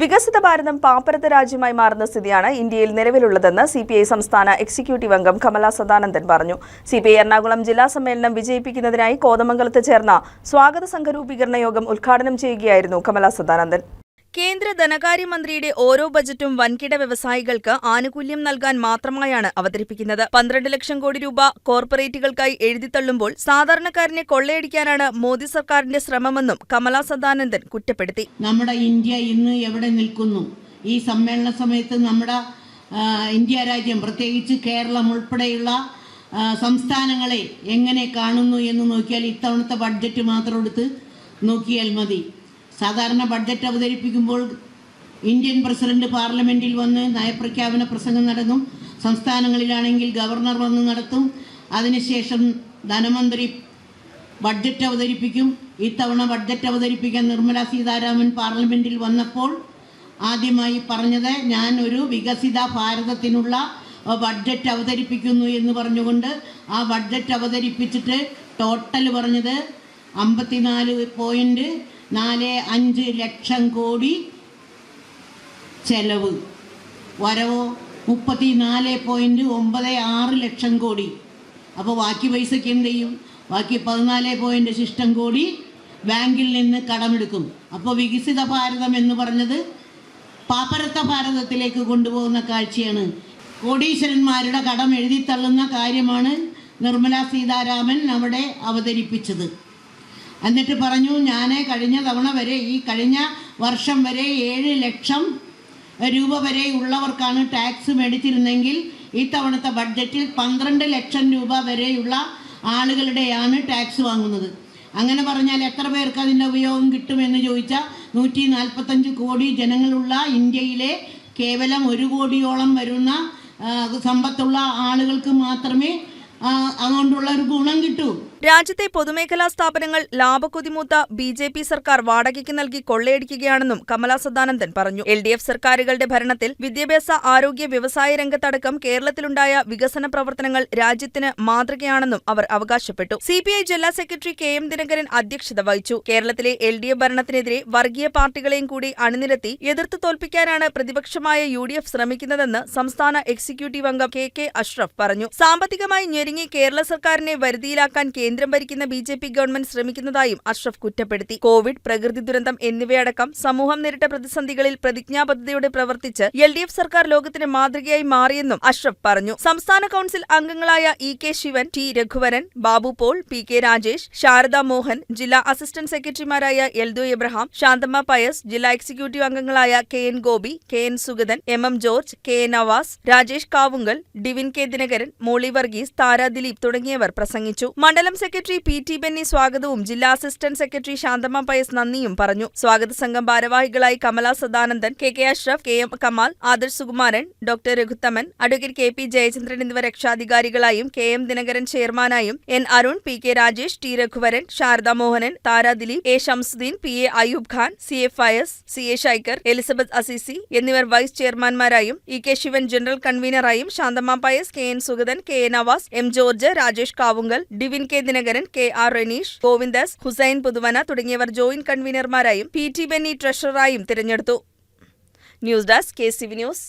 വികസിത ഭാരതം പാപ്പരത്ത രാജ്യമായി മാറുന്ന സ്ഥിതിയാണ് ഇന്ത്യയിൽ നിലവിലുള്ളതെന്ന് സിപിഐ സംസ്ഥാന എക്സിക്യൂട്ടീവ് അംഗം കമല സദാനന്ദൻ പറഞ്ഞു. സിപിഐ എറണാകുളം ജില്ലാ സമ്മേളനം വിജയിപ്പിക്കുന്നതിനായി കോതമംഗലത്ത് ചേർന്ന സ്വാഗത സംഘ രൂപീകരണ യോഗം ഉദ്ഘാടനം ചെയ്യുകയായിരുന്നു കമല സദാനന്ദൻ. കേന്ദ്ര ധനകാര്യമന്ത്രിയുടെ ഓരോ ബജറ്റും വൻകിട വ്യവസായികൾക്ക് ആനുകൂല്യം നൽകാൻ മാത്രമായാണ് അവതരിപ്പിക്കുന്നത്. 12 ലക്ഷം കോടി രൂപ കോർപ്പറേറ്റുകൾക്കായി എഴുതിത്തള്ളുമ്പോൾ സാധാരണക്കാരനെ കൊള്ളയടിക്കാനാണ് മോദി സർക്കാരിന്റെ ശ്രമമെന്നും കമല സദാനന്ദൻ കുറ്റപ്പെടുത്തി. നമ്മുടെ ഇന്ത്യ ഇന്ന് എവിടെ നിൽക്കുന്നു? ഈ സമ്മേളന സമയത്ത് നമ്മുടെ ഇന്ത്യ രാജ്യം, പ്രത്യേകിച്ച് കേരളം ഉൾപ്പെടെയുള്ള സംസ്ഥാനങ്ങളെ എങ്ങനെ കാണുന്നു എന്ന് നോക്കിയാൽ ഇത്തവണത്തെ ബഡ്ജറ്റ് മാത്രം എടുത്ത് നോക്കിയാൽ മതി. സാധാരണ ബഡ്ജറ്റ് അവതരിപ്പിക്കുമ്പോൾ ഇന്ത്യൻ പ്രസിഡന്റ് പാർലമെൻറ്റിൽ വന്ന് നയപ്രഖ്യാപന പ്രസംഗം നടത്തും. സംസ്ഥാനങ്ങളിലാണെങ്കിൽ ഗവർണർ വന്ന് നടത്തും. അതിനുശേഷം ധനമന്ത്രി ബഡ്ജറ്റ് അവതരിപ്പിക്കും. ഇത്തവണ ബഡ്ജറ്റ് അവതരിപ്പിക്കാൻ നിർമ്മല സീതാരാമൻ പാർലമെൻറ്റിൽ വന്നപ്പോൾ ആദ്യമായി പറഞ്ഞത്, ഞാൻ ഒരു വികസിത ഭാരതത്തിനുള്ള ബഡ്ജറ്റ് അവതരിപ്പിക്കുന്നു എന്ന് പറഞ്ഞുകൊണ്ട് ആ ബഡ്ജറ്റ് അവതരിപ്പിച്ചിട്ട് ടോട്ടൽ പറഞ്ഞത് 54.45 ലക്ഷം കോടി ചെലവ്, വരവോ 34.96 ലക്ഷം കോടി. അപ്പോൾ ബാക്കി പൈസയ്ക്ക് എന്ത് ചെയ്യും? ബാക്കി 14 കോടി ബാങ്കിൽ നിന്ന് കടമെടുക്കും. അപ്പോൾ വികസിത ഭാരതം എന്ന് പറഞ്ഞത് പാപ്പരത്ത ഭാരതത്തിലേക്ക് കൊണ്ടുപോകുന്ന കാഴ്ചയാണ്. കോടീശ്വരന്മാരുടെ കടം എഴുതിത്തള്ളുന്ന കാര്യമാണ് നിർമ്മല സീതാരാമൻ അവിടെ അവതരിപ്പിച്ചത്. എന്നിട്ട് പറഞ്ഞു, ഞാൻ കഴിഞ്ഞ തവണ വരെ, ഈ കഴിഞ്ഞ വർഷം വരെ 7 ലക്ഷം രൂപ വരെ ഉള്ളവർക്കാണ് ടാക്സ് മേടിച്ചിരുന്നെങ്കിൽ ഈ തവണത്തെ ബഡ്ജറ്റിൽ 12 ലക്ഷം രൂപ വരെയുള്ള ആളുകളുടെയാണ് ടാക്സ് വാങ്ങുന്നത്. അങ്ങനെ പറഞ്ഞാൽ എത്ര പേർക്ക് അതിൻ്റെ ഉപയോഗം കിട്ടുമെന്ന് ചോദിച്ചാൽ 145 കോടി ജനങ്ങളുള്ള ഇന്ത്യയിലെ കേവലം 1 കോടിയോളം വരുന്ന സമ്പത്തുള്ള ആളുകൾക്ക് മാത്രമേ അതുകൊണ്ടുള്ള ഒരു ഗുണം കിട്ടൂ. രാജ്യത്തെ പൊതുമേഖലാ സ്ഥാപനങ്ങൾ ലാഭക്കൊതിമൂത്ത ബി.ജെ.പി. സർക്കാർ വാടകയ്ക്ക് നൽകി കൊള്ളയടിക്കുകയാണെന്നും കമല സദാനന്ദൻ പറഞ്ഞു. എൽ.ഡി.എഫ്. സർക്കാരുകളുടെ ഭരണത്തിൽ വിദ്യാഭ്യാസ, ആരോഗ്യ, വ്യവസായ രംഗത്തടക്കം കേരളത്തിലുണ്ടായ വികസന പ്രവർത്തനങ്ങൾ രാജ്യത്തിന് മാതൃകയാണെന്നും അവർ അവകാശപ്പെട്ടു. സിപിഐ ജില്ലാ സെക്രട്ടറി കെ.എം. ദിനകരൻ അധ്യക്ഷത വഹിച്ചു. കേരളത്തിലെ എൽ.ഡി.എഫ്. ഭരണത്തിനെതിരെ വർഗീയ പാർട്ടികളെയും കൂടി അണിനിരത്തി എതിർത്ത് തോൽപ്പിക്കാനാണ് പ്രതിപക്ഷമായ യു.ഡി.എഫ്. ശ്രമിക്കുന്നതെന്ന് സംസ്ഥാന എക്സിക്യൂട്ടീവ് അംഗം കെ. അഷ്റഫ് പറഞ്ഞു. സാമ്പത്തികമായി ഞെരുങ്ങി കേരള സർക്കാരിനെ വരുതിയിലാക്കാൻ കേന്ദ്രം ഭരിക്കുന്ന ബി.ജെ.പി. ഗവൺമെന്റ് ശ്രമിക്കുന്നതായും അഷ്റഫ് കുറ്റപ്പെടുത്തി. കോവിഡ്, പ്രകൃതി ദുരന്തം എന്നിവയടക്കം സമൂഹം നേരിട്ട പ്രതിസന്ധികളിൽ പ്രതിജ്ഞാബദ്ധതയോടെ പ്രവർത്തിച്ച് എൽ.ഡി.എഫ്. സർക്കാർ ലോകത്തിന് മാതൃകയായി മാറിയെന്നും അഷ്റഫ് പറഞ്ഞു. സംസ്ഥാന കൌൺസിൽ അംഗങ്ങളായ E K. Sivan, T. Raghuvaran, Babu Paul, P K. Rajesh, Sharada Mohan, ജില്ലാ അസിസ്റ്റന്റ് സെക്രട്ടറിമാരായ എൽദോ എബ്രഹാം, ശാന്തമ്മ പയസ്, ജില്ലാ എക്സിക്യൂട്ടീവ് അംഗങ്ങളായ K N. Gopi, K N. Sugathan, M M. George, K N. Navas, Rajesh Kavungal, Divin K. Dinakaran, Molly Varghese, Thara Dileep തുടങ്ങിയവർ പ്രസംഗിച്ചു. മണ്ഡലം സെക്രട്ടറി പി.ടി. ബെന്നി സ്വാഗതവും ജില്ലാ അസിസ്റ്റന്റ് സെക്രട്ടറി ശാന്തമ്മ പയസ് നന്ദിയും പറഞ്ഞു. സ്വാഗത സംഘം ഭാരവാഹികളായി Kamala Sadanandan, K. Ashraf, K M. Kamal, Adarsh Sukumaran, doctor Raghuthaman, advocate K P. Jayachandran എന്നിവർ രക്ഷാധികാരികളായും കെ.എം. ദിനകരൻ ചെയർമാനായും N. Arun, P K. Rajesh, T. Raghuvaran, Sharada Mohanan, Thara Dileep, A. Shamsuddin, P A. Ayoob Khan, C A. Fayas, C A. Shaikkar, Elizabeth Azeezi എന്നിവർ വൈസ് ചെയർമാൻമാരായും ഇ.കെ. ശിവൻ ജനറൽ കൺവീനറായും Shanthamma Pius, K N. Sugathan, K A. Navas, M. George, Rajesh Kavungal, Divin K. Dinakaran, K. R. Ranish, Govindas, Hussain Puthuvana തുടങ്ങിയവർ ജോയിന്റ് കൺവീനർമാരായും പി.ടി. ബെന്നി ട്രഷററായും തിരഞ്ഞെടുത്തു. News desk, K C V. ന്യൂസ്.